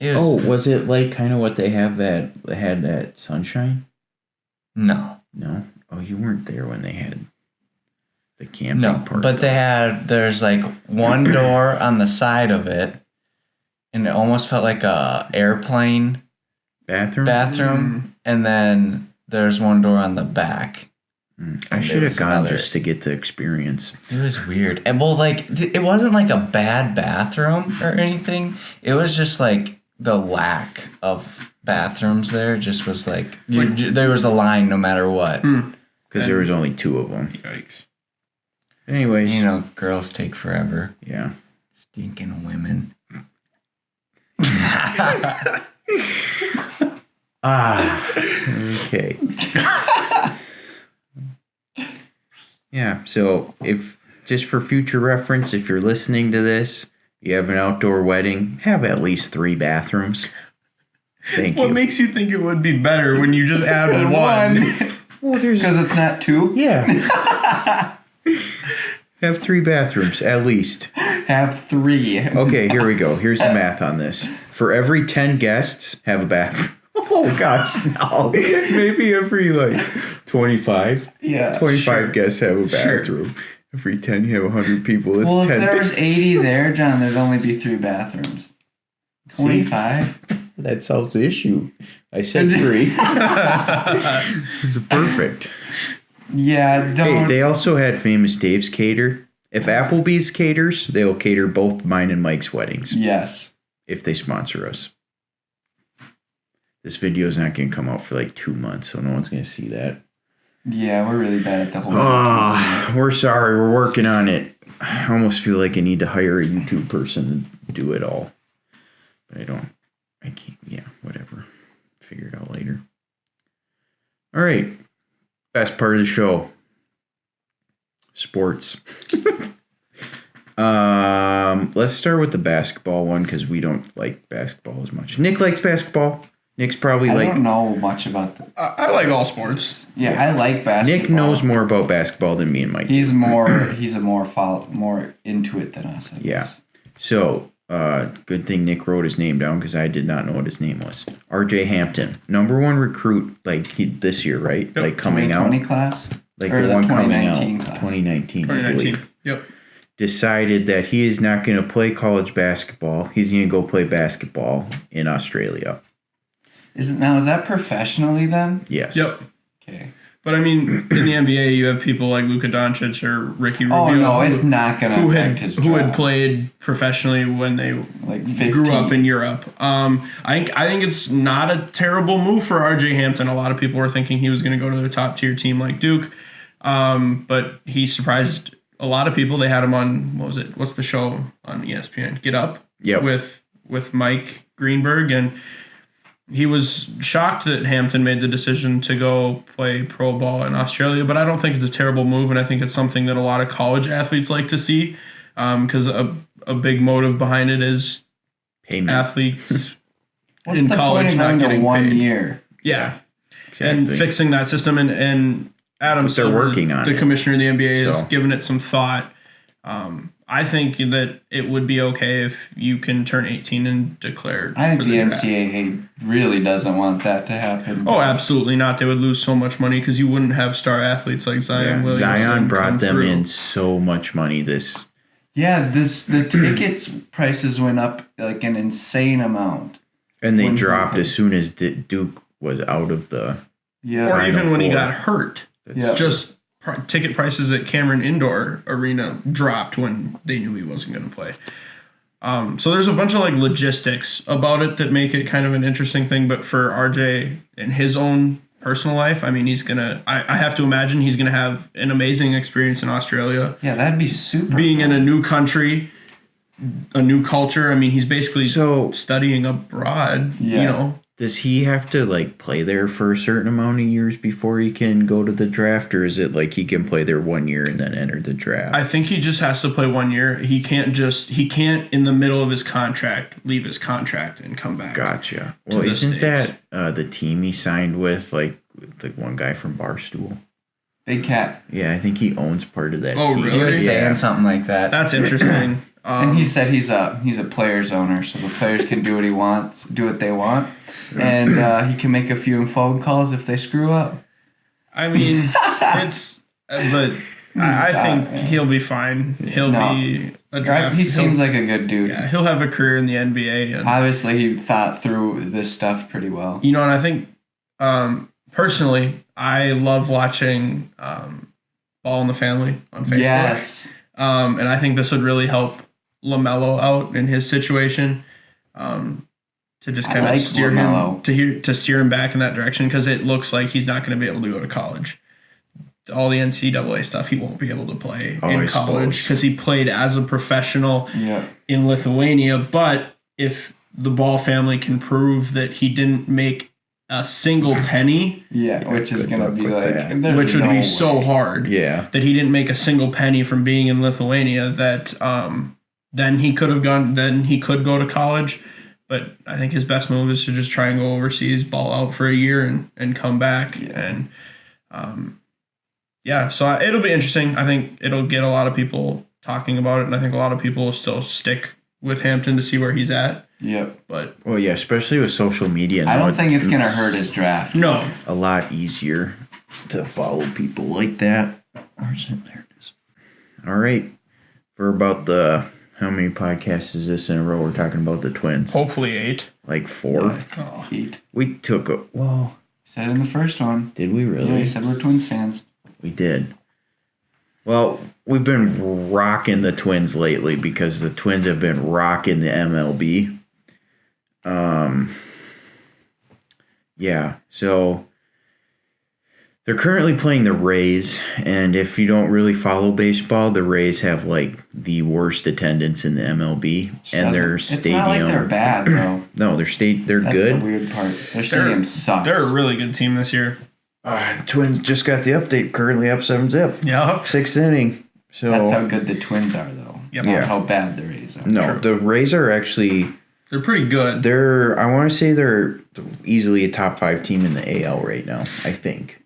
Speaker 1: Was it like kind of what they had that Sunshine?
Speaker 4: No.
Speaker 1: Oh, you weren't there when they had the camping part.
Speaker 4: But there's like one door on the side of it, and it almost felt like a airplane bathroom, and then there's one door on the back.
Speaker 1: I should have gone just to get the experience.
Speaker 4: It was weird. And it wasn't like a bad bathroom or anything. It was just like the lack of bathrooms there just was like there was a line no matter what.
Speaker 1: Because there was only 2 of them.
Speaker 3: Yikes.
Speaker 1: Anyways.
Speaker 4: Girls take forever.
Speaker 1: Yeah.
Speaker 4: Stinking women.
Speaker 1: Okay. Yeah, so just for future reference, if you're listening to this, you have an outdoor wedding, have at least 3 bathrooms. Thank you.
Speaker 3: What makes you think it would be better when you just add one?
Speaker 2: Well, because it's not 2?
Speaker 1: Yeah. Have 3 bathrooms, at least.
Speaker 2: Have 3.
Speaker 1: Okay, here we go. Here's the math on this. For every 10 guests, have a bathroom. Oh, gosh, no. Maybe every, 25.
Speaker 2: Yeah.
Speaker 1: 25 guests have a bathroom. Sure. Every 10, you have 100 people. It's
Speaker 2: well,
Speaker 1: 10
Speaker 2: if there was 80 there, John, there'd only be 3 bathrooms. 25?
Speaker 1: That solves the issue. I said 3. It's perfect.
Speaker 2: Yeah, don't.
Speaker 1: Hey, they also had Famous Dave's cater. If Applebee's caters, they'll cater both mine and Mike's weddings.
Speaker 2: Yes.
Speaker 1: If they sponsor us. This video is not going to come out for 2 months, so no one's going to see that.
Speaker 2: Yeah, we're really bad at the whole
Speaker 1: we're sorry. We're working on it. I almost feel like I need to hire a YouTube person to do it all. But I can't. Yeah, whatever. Figure it out later. All right. Best part of the show. Sports. Let's start with the basketball one because we don't like basketball as much. Nick likes basketball. Nick's probably
Speaker 2: I don't know much about the...
Speaker 3: I like all sports.
Speaker 2: Yeah, I like basketball.
Speaker 1: Nick knows more about basketball than me and Mike.
Speaker 2: He's more into it than us, I guess.
Speaker 1: Yeah. So, good thing Nick wrote his name down because I did not know what his name was. RJ Hampton, number 1 recruit this year, right?
Speaker 3: Yep.
Speaker 1: Coming
Speaker 2: 2020
Speaker 1: out.
Speaker 2: class?
Speaker 1: The
Speaker 2: or
Speaker 1: one coming out.
Speaker 2: 2019
Speaker 1: class. 2019, I believe.
Speaker 3: Yep.
Speaker 1: Decided that he is not going to play college basketball. He's going to go play basketball in Australia.
Speaker 2: Is that professionally then?
Speaker 1: Yes.
Speaker 3: Yep.
Speaker 2: Okay.
Speaker 3: But I mean, in the NBA, you have people like Luka Doncic or Ricky Rubio.
Speaker 2: Oh no, it's not going to affect his job.
Speaker 3: Who had played professionally when they grew up in Europe. I think it's not a terrible move for RJ Hampton. A lot of people were thinking he was going to go to their top tier team like Duke, but he surprised a lot of people. They had him on what's the show on ESPN? Get Up.
Speaker 1: Yep.
Speaker 3: With Mike Greenberg, and he was shocked that Hampton made the decision to go play pro ball in Australia, but I don't think it's a terrible move, and I think it's something that a lot of college athletes like to see, because a big motive behind it is
Speaker 1: payment.
Speaker 3: Athletes in college not getting
Speaker 2: 1
Speaker 3: paid.
Speaker 2: year.
Speaker 3: Yeah,
Speaker 1: exactly.
Speaker 3: And fixing that system, and Adam
Speaker 1: Silver, they're working on
Speaker 3: the
Speaker 1: it.
Speaker 3: Commissioner of the NBA, has given it some thought. I think that it would be okay if you can turn 18 and declare.
Speaker 2: I think
Speaker 3: for
Speaker 2: the
Speaker 3: draft.
Speaker 2: NCAA really doesn't want that to happen.
Speaker 3: Oh, absolutely not. They would lose so much money because you wouldn't have star athletes like Zion Williamson.
Speaker 1: Zion brought them
Speaker 3: through.
Speaker 1: in so much money this.
Speaker 2: Yeah, the tickets prices went up like an insane amount.
Speaker 1: And they dropped as soon as Duke was out of the.
Speaker 2: Yeah.
Speaker 3: Or even when he got hurt.
Speaker 2: Yeah.
Speaker 3: Just ticket prices at Cameron Indoor Arena dropped when they knew he wasn't going to play. So there's a bunch of logistics about it that make it kind of an interesting thing. But for RJ and his own personal life. I mean, I have to imagine he's gonna have an amazing experience in Australia.
Speaker 2: Yeah, that'd be super.
Speaker 3: Being
Speaker 2: cool.
Speaker 3: in a new country, a new culture. I mean, he's basically studying abroad.
Speaker 2: Yeah.
Speaker 3: You know.
Speaker 1: Does he have to like play there for a certain amount of years before he can go to the draft, or is it like he can play there 1 year and then enter the draft?
Speaker 3: I think he just has to play 1 year. He can't in the middle of his contract leave his contract and come back.
Speaker 1: Gotcha. Well, isn't that the team he signed with, like one guy from Barstool?
Speaker 2: Big Cat.
Speaker 1: Yeah, I think he owns part of that
Speaker 3: Oh,
Speaker 1: team.
Speaker 3: really?
Speaker 4: He was
Speaker 1: Yeah.
Speaker 4: saying something like that.
Speaker 3: That's interesting.
Speaker 2: And he said he's a players owner, so the players can do what they want, and he can make a few phone calls if they screw up.
Speaker 3: I mean, but I think he'll be fine. He'll be a draft.
Speaker 2: He seems like a good dude.
Speaker 3: Yeah, he'll have a career in the NBA. And,
Speaker 2: obviously, he thought through this stuff pretty well.
Speaker 3: you know, and I think personally, I love watching Ball in the Family on Facebook.
Speaker 2: Yes.
Speaker 3: And I think this would really help LaMelo out in his situation, to just kind of steer him to steer him back in that direction, because it looks like he's not going to be able to go to college. All the NCAA stuff he won't be able to play in college because he played as a professional in Lithuania. But if the Ball family can prove that he didn't make a single penny,
Speaker 2: which is going to be like,
Speaker 3: which would be so hard,
Speaker 1: that
Speaker 3: he didn't make a single penny from being in Lithuania, that then he could go to college. But I think his best move is to just try and go overseas, ball out for a year, and come back. And so it'll be interesting. I think it'll get a lot of people talking about it, and I think a lot of people will still stick with Hampton to see where he's at.
Speaker 2: Yep.
Speaker 1: But especially with social media.
Speaker 2: I don't think it's going to hurt his draft.
Speaker 3: No.
Speaker 1: A lot easier to follow people like that. Where's it? There it is. All right. For about how many podcasts is this in a row? We're talking about the Twins.
Speaker 3: Hopefully 8.
Speaker 1: Like 4.
Speaker 3: Oh.
Speaker 2: 8.
Speaker 1: We took
Speaker 2: said in the first one.
Speaker 1: Did we really?
Speaker 2: Yeah, we said we're Twins fans.
Speaker 1: We did. Well, we've been rocking the Twins lately because the Twins have been rocking the MLB. So they're currently playing the Rays, and if you don't really follow baseball, the Rays have like the worst attendance in the MLB, and their stadium.
Speaker 2: It's not like they're bad, though.
Speaker 1: No, they're good.
Speaker 2: That's the weird part. Their stadium sucks.
Speaker 3: They're a really good team this year.
Speaker 1: Twins just got the update. Currently up 7-zip.
Speaker 3: Yeah.
Speaker 1: 6th inning. So
Speaker 2: that's how good the Twins are, though.
Speaker 3: Yep.
Speaker 2: Not how bad the Rays are.
Speaker 1: No, the Rays are actually.
Speaker 3: They're pretty good.
Speaker 1: I want to say they're easily a top 5 team in the AL right now, I think.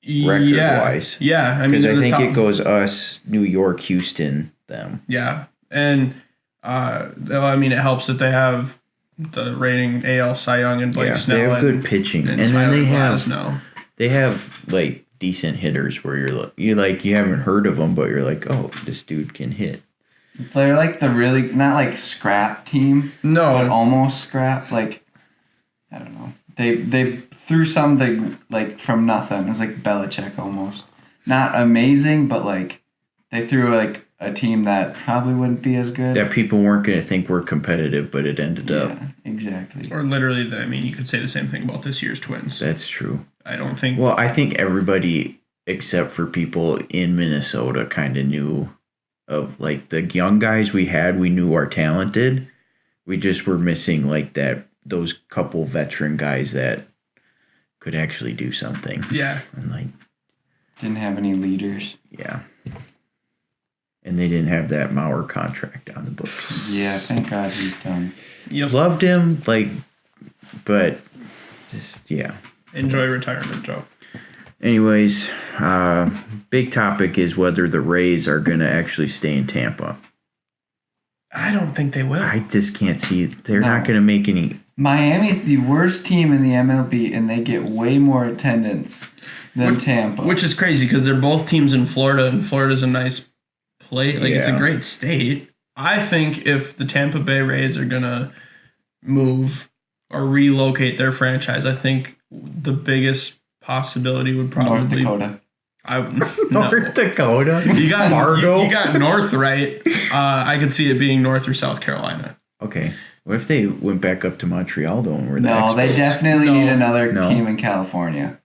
Speaker 1: Record-wise.
Speaker 3: Yeah. I mean,
Speaker 1: because I think it goes us, New York, Houston, them.
Speaker 3: Yeah. And, it helps that they have the reigning AL Cy Young and Blake Snell.
Speaker 1: They have good pitching. And then they have like decent hitters where you haven't heard of them, but you're like, oh, this dude can hit.
Speaker 2: They're like the really, not like scrap team.
Speaker 3: No.
Speaker 2: But almost scrap. Like, I don't know. They threw something like from nothing. It was like Belichick almost. Not amazing, but like they threw like a team that probably wouldn't be as good.
Speaker 1: That people weren't going to think were competitive, but it ended up.
Speaker 2: Yeah, exactly.
Speaker 3: Or literally, you could say the same thing about this year's Twins.
Speaker 1: That's true.
Speaker 3: I don't think.
Speaker 1: Well, I think everybody except for people in Minnesota kind of knew of like the young guys we knew are talented. We just were missing like those couple veteran guys that could actually do something.
Speaker 3: Yeah.
Speaker 1: And like
Speaker 2: didn't have any leaders.
Speaker 1: Yeah. And they didn't have that Mauer contract on the books.
Speaker 2: Yeah, thank God he's done.
Speaker 3: Yep.
Speaker 1: Loved him, but just
Speaker 3: Enjoy retirement, Joe.
Speaker 1: Anyways, big topic is whether the Rays are going to actually stay in Tampa.
Speaker 3: I don't think they will.
Speaker 1: I just can't see. They're not going to make any.
Speaker 2: Miami's the worst team in the MLB, and they get way more attendance than Tampa.
Speaker 3: Which is crazy because they're both teams in Florida, and Florida's a nice place. Like, it's a great state. I think if the Tampa Bay Rays are going to move or relocate their franchise, I think the biggest possibility would probably
Speaker 2: North Dakota.
Speaker 1: North Dakota?
Speaker 3: You got
Speaker 1: Fargo?
Speaker 3: You got north right. I could see it being North or South Carolina.
Speaker 1: Okay. What if they went back up to Montreal though and were
Speaker 2: No, they definitely need another team in California.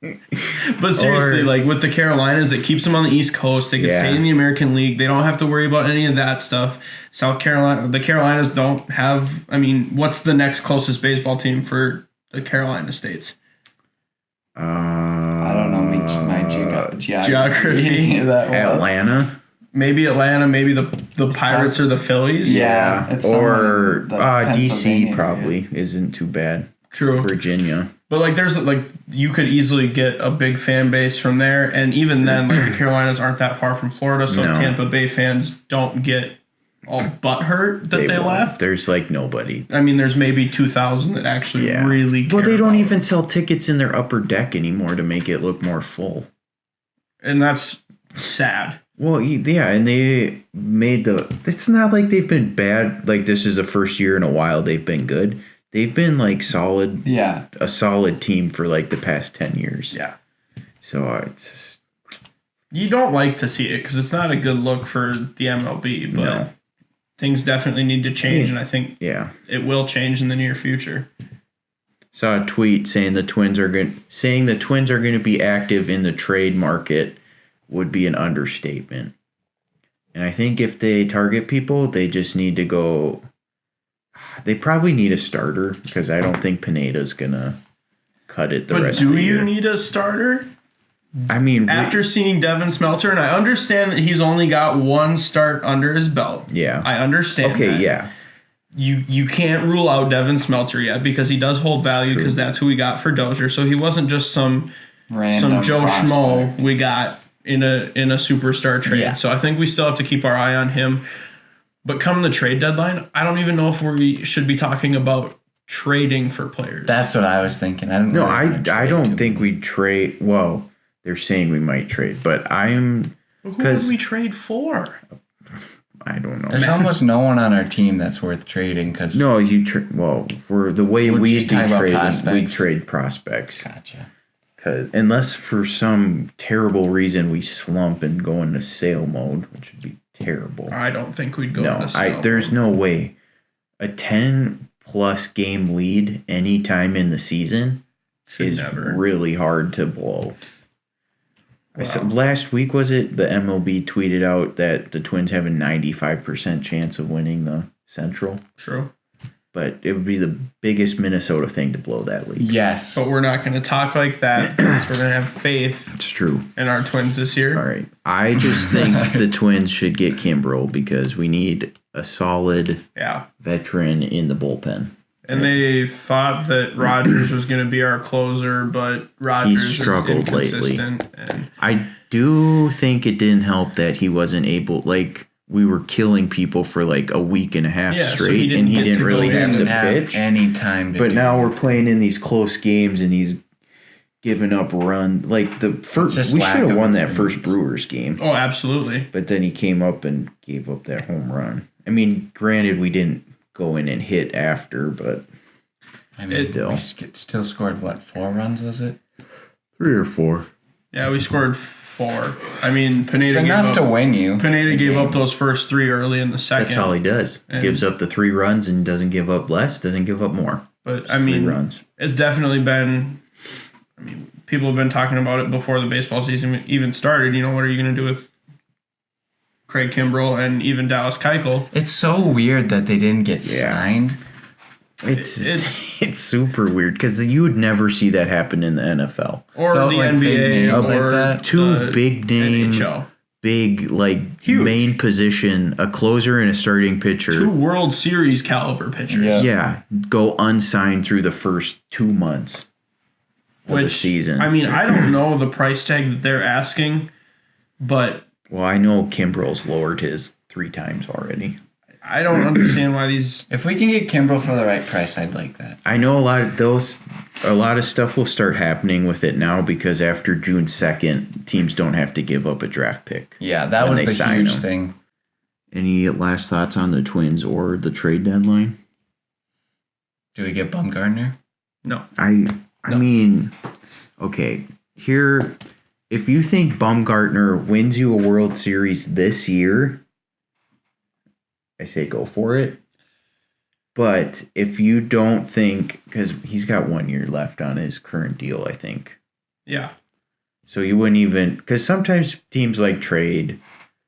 Speaker 3: But seriously,
Speaker 1: Or-
Speaker 3: like with the Carolinas, it keeps them on the East Coast. They can
Speaker 1: Yeah.
Speaker 3: stay in the American League. They don't have to worry about any of that stuff. The Carolinas don't have. I mean, what's the next closest baseball team for the Carolina states?
Speaker 2: I don't know my
Speaker 3: Geography.
Speaker 2: that one.
Speaker 1: Atlanta.
Speaker 3: Maybe Atlanta. Maybe the Pirates or the Phillies.
Speaker 2: Yeah, it's
Speaker 1: or
Speaker 2: somewhere in the
Speaker 1: DC
Speaker 2: Pennsylvania
Speaker 1: probably isn't too bad.
Speaker 3: True.
Speaker 1: Virginia.
Speaker 3: But like, there's like you could easily get a big fan base from there, and even then, like the Carolinas aren't that far from Florida, so
Speaker 1: No.
Speaker 3: Tampa Bay fans don't get all butthurt that they
Speaker 1: won't.
Speaker 3: left.
Speaker 1: There's like nobody.
Speaker 3: I mean, there's maybe 2,000 that actually really care.
Speaker 1: Well, they don't
Speaker 3: about
Speaker 1: even
Speaker 3: it.
Speaker 1: sell tickets in their upper deck anymore to make it look more full.
Speaker 3: And that's sad.
Speaker 1: Well, yeah, and they made it's not like they've been bad. Like, this is the first year in a while they've been good. They've been like solid.
Speaker 2: Yeah.
Speaker 1: A solid team for like the past 10 years.
Speaker 3: Yeah.
Speaker 1: So
Speaker 3: You don't like to see it because it's not a good look for the MLB, but
Speaker 1: No.
Speaker 3: things definitely need to change, and I think
Speaker 1: yeah.
Speaker 3: it will change in the near future.
Speaker 1: Saw a tweet saying the Twins are going to be active in the trade market would be an understatement. And I think if they target people, they just need to go. They probably need a starter because I don't think Pineda's gonna cut it the
Speaker 3: But
Speaker 1: rest of
Speaker 3: do
Speaker 1: the
Speaker 3: you
Speaker 1: year.
Speaker 3: need a starter?
Speaker 1: I mean,
Speaker 3: After seeing Devin Smeltzer, and I understand that he's only got one start under his belt.
Speaker 1: yeah.
Speaker 3: I understand
Speaker 1: Okay,
Speaker 3: that.
Speaker 1: yeah.
Speaker 3: You can't rule out Devin Smeltzer yet because he does hold value
Speaker 1: True.
Speaker 3: because that's who we got for Dozier. So he wasn't just some
Speaker 2: Random
Speaker 3: Joe
Speaker 2: prospect.
Speaker 3: Schmo we got in a superstar trade.
Speaker 2: Yeah.
Speaker 3: So I think we still have to keep our eye on him. But come the trade deadline, I don't even know if we should be talking about trading for players.
Speaker 4: That's what I was thinking. I don't.
Speaker 1: No,
Speaker 4: really wanna
Speaker 1: I
Speaker 4: trade
Speaker 1: don't
Speaker 4: too
Speaker 1: think
Speaker 4: many.
Speaker 1: we'd trade. Well, they're saying we might trade, but
Speaker 3: Who would
Speaker 1: 'cause-
Speaker 3: we trade for?
Speaker 1: I don't know.
Speaker 4: There's almost no one on our team that's worth trading because.
Speaker 1: No, well, for the way
Speaker 4: Would you
Speaker 1: we'd be
Speaker 4: talk about
Speaker 1: trading, we'd
Speaker 4: prospects?
Speaker 1: trade prospects.
Speaker 4: Gotcha.
Speaker 1: 'Cause unless for some terrible reason we slump and go into sale mode, which would be terrible.
Speaker 3: I don't think we'd go
Speaker 1: No,
Speaker 3: into sale
Speaker 1: there's
Speaker 3: mode.
Speaker 1: no way. A 10+ game lead any time in the season
Speaker 3: Should
Speaker 1: is
Speaker 3: never.
Speaker 1: really hard to blow. I said,
Speaker 3: Wow.
Speaker 1: last week, was it, the MLB tweeted out that the Twins have a 95% chance of winning the Central,
Speaker 3: True.
Speaker 1: but it would be the biggest Minnesota thing to blow that lead.
Speaker 4: Yes.
Speaker 3: But we're not going to talk like that because we're going to have faith
Speaker 1: It's true.
Speaker 3: in our Twins this year.
Speaker 1: All right. I just think the Twins should get Kimbrel because we need a solid
Speaker 3: Yeah.
Speaker 1: veteran in the bullpen.
Speaker 3: And they thought that Rogers was going to be our closer, but Rogers is
Speaker 1: struggled lately.
Speaker 3: inconsistent. And
Speaker 1: I do think it didn't help that he wasn't able, like, we were killing people for like a week and a half
Speaker 3: Yeah, so
Speaker 1: straight,
Speaker 3: he didn't
Speaker 1: and he
Speaker 3: get
Speaker 1: didn't
Speaker 3: to
Speaker 1: really
Speaker 3: go in
Speaker 1: have to
Speaker 4: Didn't have
Speaker 1: pitch.
Speaker 4: any time to.
Speaker 1: But
Speaker 4: do
Speaker 1: now
Speaker 4: it.
Speaker 1: we're playing in these close games, and he's giving up run. Like the first,
Speaker 4: just
Speaker 1: we
Speaker 4: lack
Speaker 1: should have
Speaker 4: of
Speaker 1: won that first
Speaker 4: experience.
Speaker 1: Brewers game,
Speaker 3: oh, absolutely.
Speaker 1: but then he came up and gave up that home run. I mean, granted, we didn't go in and hit after, but
Speaker 4: I mean,
Speaker 1: still.
Speaker 4: we still scored what, 4 runs? Was it?
Speaker 1: 3 or 4.
Speaker 3: Yeah, we scored 4. I mean, Pineda
Speaker 4: It's
Speaker 3: gave
Speaker 4: enough
Speaker 3: up,
Speaker 4: to win you.
Speaker 3: Pineda
Speaker 4: the
Speaker 3: gave up
Speaker 4: game.
Speaker 3: those first 3 early in the second.
Speaker 1: That's all he does.
Speaker 3: And-
Speaker 1: Gives up the 3 runs and doesn't give up less. Doesn't give up more.
Speaker 3: But
Speaker 1: Just
Speaker 3: I
Speaker 1: 3
Speaker 3: mean,
Speaker 1: runs.
Speaker 3: it's definitely been. I mean, people have been talking about it before the baseball season even started. You know, what are you going to do with Craig Kimbrell and even Dallas Keuchel?
Speaker 4: It's so weird that they didn't get
Speaker 1: Yeah.
Speaker 4: signed.
Speaker 1: It's super weird because you would never see that happen in the NFL.
Speaker 3: Or
Speaker 4: Felt
Speaker 3: the
Speaker 4: like big
Speaker 3: NBA,
Speaker 4: names like
Speaker 3: or
Speaker 4: that.
Speaker 1: Two
Speaker 3: the
Speaker 1: big name,
Speaker 3: NHL.
Speaker 1: big like
Speaker 3: Huge.
Speaker 1: main position, a closer and a starting pitcher.
Speaker 3: 2 World Series caliber pitchers.
Speaker 4: Yeah.
Speaker 1: Yeah, go unsigned through the first 2 months of the
Speaker 3: Which,
Speaker 1: season.
Speaker 3: I mean, I don't know the price tag that they're asking, but
Speaker 1: well, I know Kimbrell's lowered his 3 times already.
Speaker 3: I don't understand why these.
Speaker 4: If we can get Kimbrel for the right price, I'd like that.
Speaker 1: I know a lot of stuff will start happening with it now because after June 2nd, teams don't have to give up a draft pick.
Speaker 4: Yeah, that
Speaker 1: When
Speaker 4: was
Speaker 1: they
Speaker 4: the
Speaker 1: sign
Speaker 4: huge
Speaker 1: him.
Speaker 4: thing.
Speaker 1: Any last thoughts on the Twins or the trade deadline?
Speaker 4: Do we get Bumgarner?
Speaker 3: No.
Speaker 1: I
Speaker 3: No.
Speaker 1: mean, okay, here, if you think Bumgarner wins you a World Series this year, I say go for it. But if you don't think, because he's got 1 year left on his current deal, I think.
Speaker 3: Yeah.
Speaker 1: So you wouldn't even, because sometimes teams like trade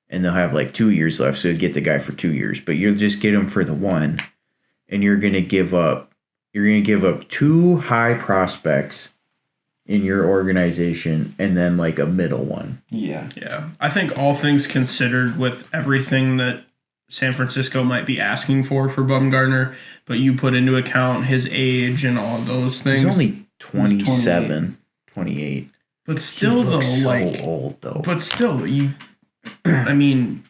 Speaker 1: and they'll have like 2 years left, so you get the guy for 2 years, but you'll just get him for the one, and you're gonna give up 2 high prospects in your organization and then like a middle one.
Speaker 2: Yeah.
Speaker 3: Yeah. I think all things considered, with everything that San Francisco might be asking for Bumgarner, but you put into account his age and all of those things.
Speaker 1: He's only 27, 28.
Speaker 3: But still,
Speaker 1: He looks
Speaker 3: though,
Speaker 1: so
Speaker 3: like,
Speaker 1: old though.
Speaker 3: but still, I mean,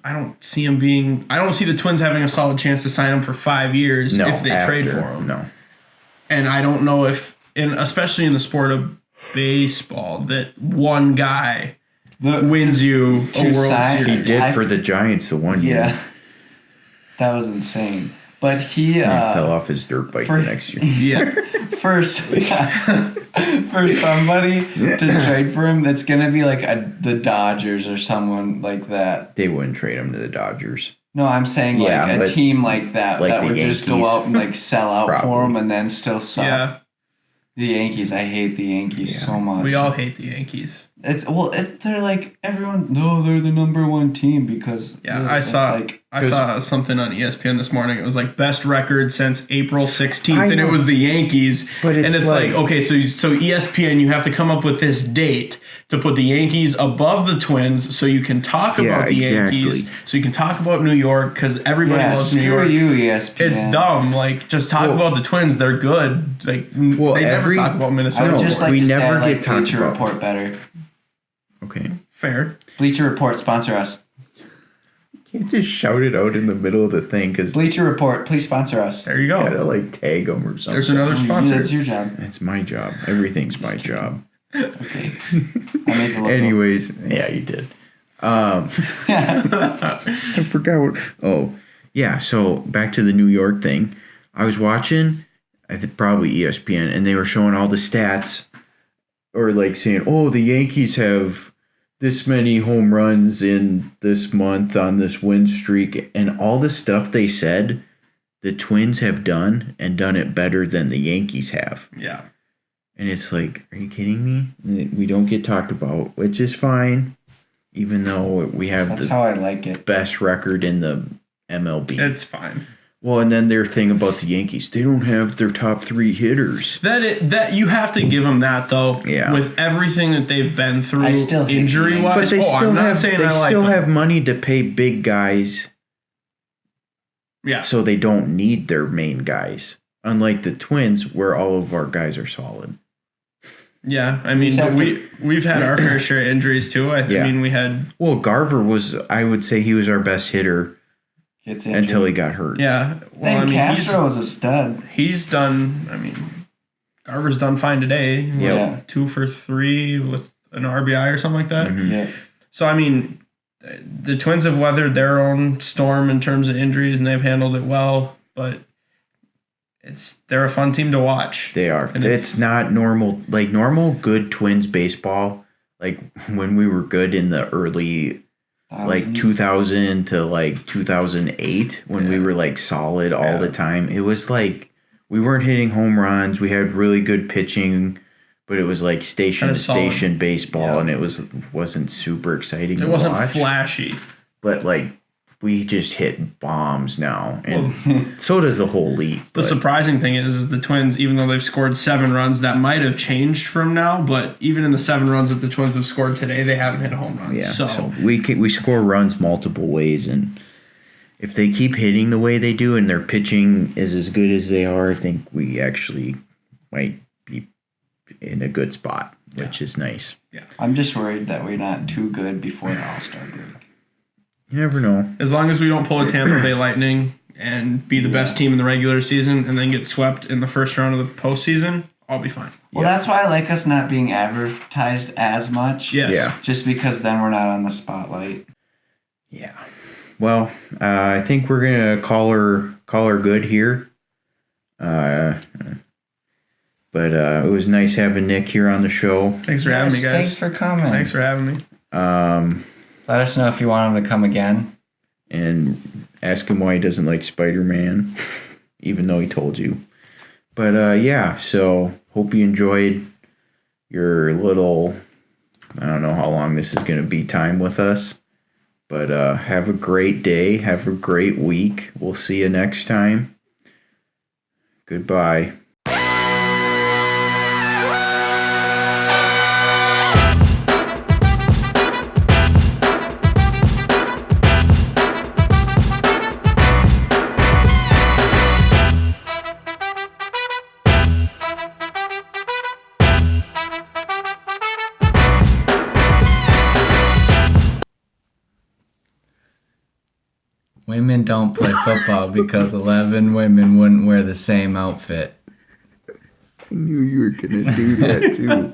Speaker 3: I don't see the Twins having a solid chance to sign him for 5 years if they trade for him.
Speaker 1: No.
Speaker 3: And I don't know if, especially in the sport of baseball, that one guy wins you a World Series.
Speaker 1: He did for the Giants the one year.
Speaker 2: Yeah. That was insane. But he
Speaker 1: fell off his dirt bike the next year.
Speaker 3: Yeah.
Speaker 2: For somebody to trade for him, that's gonna be like the Dodgers or someone like that.
Speaker 1: They wouldn't trade him to the Dodgers.
Speaker 2: No, I'm saying like a team like that
Speaker 1: like
Speaker 2: that
Speaker 1: the
Speaker 2: would just go
Speaker 1: Yankees.
Speaker 2: out and like sell out for
Speaker 1: Probably.
Speaker 2: him and then still suck.
Speaker 3: Yeah.
Speaker 2: The Yankees, I hate the Yankees so much.
Speaker 3: We all hate the Yankees.
Speaker 2: They're like everyone. No, they're the number one team because
Speaker 3: I saw something on ESPN this morning. It was like best record since April 16th, and it was the Yankees.
Speaker 1: But it's
Speaker 3: like okay, so ESPN, you have to come up with this date to put the Yankees above the Twins, so you can talk about the Yankees, so you can talk about New York, because everybody loves New York.
Speaker 2: You, ESPN.
Speaker 3: It's dumb. Like, just talk about the Twins. They're good. Like, they never talk about Minnesota.
Speaker 2: I would just like
Speaker 1: we
Speaker 2: to
Speaker 1: never
Speaker 2: say I like
Speaker 1: get talked
Speaker 2: Bleacher
Speaker 1: about.
Speaker 2: Report better.
Speaker 1: Okay.
Speaker 3: Fair.
Speaker 2: Bleacher Report, sponsor us.
Speaker 1: You can't just shout it out in the middle of the thing because
Speaker 2: Bleacher Report, please sponsor us.
Speaker 3: There you go.
Speaker 1: gotta like tag them or something.
Speaker 3: There's another sponsor.
Speaker 2: That's your job.
Speaker 1: That's my job. Everything's my job.
Speaker 2: Okay. I made the logo.
Speaker 1: Anyways, yeah, you did. I forgot what. Oh, yeah. So back to the New York thing. I was watching, I think probably ESPN, and they were showing all the stats, or like saying, "Oh, the Yankees have this many home runs in this month on this win streak," and all the stuff they said, the Twins have done and done it better than the Yankees have.
Speaker 3: Yeah.
Speaker 1: And it's like, are you kidding me? We don't get talked about, which is fine, even though we have
Speaker 2: That's how I like it.
Speaker 1: best record in the MLB.
Speaker 3: It's fine.
Speaker 1: Well, and then their thing about the Yankees, they don't have their top 3 hitters.
Speaker 3: That you have to give them that, though.
Speaker 1: Yeah.
Speaker 3: With everything that they've been through,
Speaker 2: I still hate
Speaker 3: injury
Speaker 2: the
Speaker 3: wise.
Speaker 1: But they still
Speaker 3: them.
Speaker 1: have money to pay big guys,
Speaker 3: Yeah.
Speaker 1: so they don't need their main guys. Unlike the Twins, where all of our guys are solid.
Speaker 3: Yeah, I mean, we've had our fair share of injuries too. I mean, we had.
Speaker 1: Well, Garver was, I would say, he was our best hitter until he got hurt.
Speaker 3: Yeah, well,
Speaker 2: Then
Speaker 3: I mean,
Speaker 2: Castro was a stud.
Speaker 3: he's done. I mean, Garver's done fine today.
Speaker 2: Yeah.
Speaker 3: 2 for 3 with an RBI or something like that.
Speaker 1: Mhm.
Speaker 2: Yeah.
Speaker 3: So I mean, the Twins have weathered their own storm in terms of injuries, and they've handled it well. But they're a fun team to watch.
Speaker 1: They are.
Speaker 3: And
Speaker 1: It's not normal, like normal good Twins baseball. Like when we were good in the early, like 2000 to like 2008, when we were like solid all the time. It was like we weren't hitting home runs. We had really good pitching, but it was like station to station baseball, and it wasn't super exciting.
Speaker 3: It wasn't flashy,
Speaker 1: but like we just hit bombs now, and so does the whole league.
Speaker 3: The surprising thing is the Twins, even though they've scored 7 runs, that might have changed from now, but even in the 7 runs that the Twins have scored today, they haven't hit a home run.
Speaker 1: Yeah, so we score runs multiple ways, and if they keep hitting the way they do and their pitching is as good as they are, I think we actually might be in a good spot, which is nice.
Speaker 3: Yeah,
Speaker 2: I'm just worried that we're not too good before the All-Star break.
Speaker 1: You never know.
Speaker 3: As long as we don't pull a Tampa Bay Lightning and be the best team in the regular season and then get swept in the first round of the postseason, I'll be fine.
Speaker 2: Well, that's why I like us not being advertised as much.
Speaker 3: Yes.
Speaker 1: Yeah.
Speaker 2: Just because then we're not on the spotlight.
Speaker 1: Yeah. Well, I think we're gonna call her good here. But it was nice having Nick here on the show.
Speaker 3: Thanks for having me, guys.
Speaker 4: Thanks for coming.
Speaker 3: Thanks for having me.
Speaker 4: Let us know if you want him to come again.
Speaker 1: And ask him why he doesn't like Spider-Man, even though he told you. But yeah, so hope you enjoyed your little, I don't know how long this is going to be time with us, but have a great day. Have a great week. We'll see you next time. Goodbye.
Speaker 4: Women don't play football because 11 women wouldn't wear the same outfit.
Speaker 1: I knew you were going to do that too.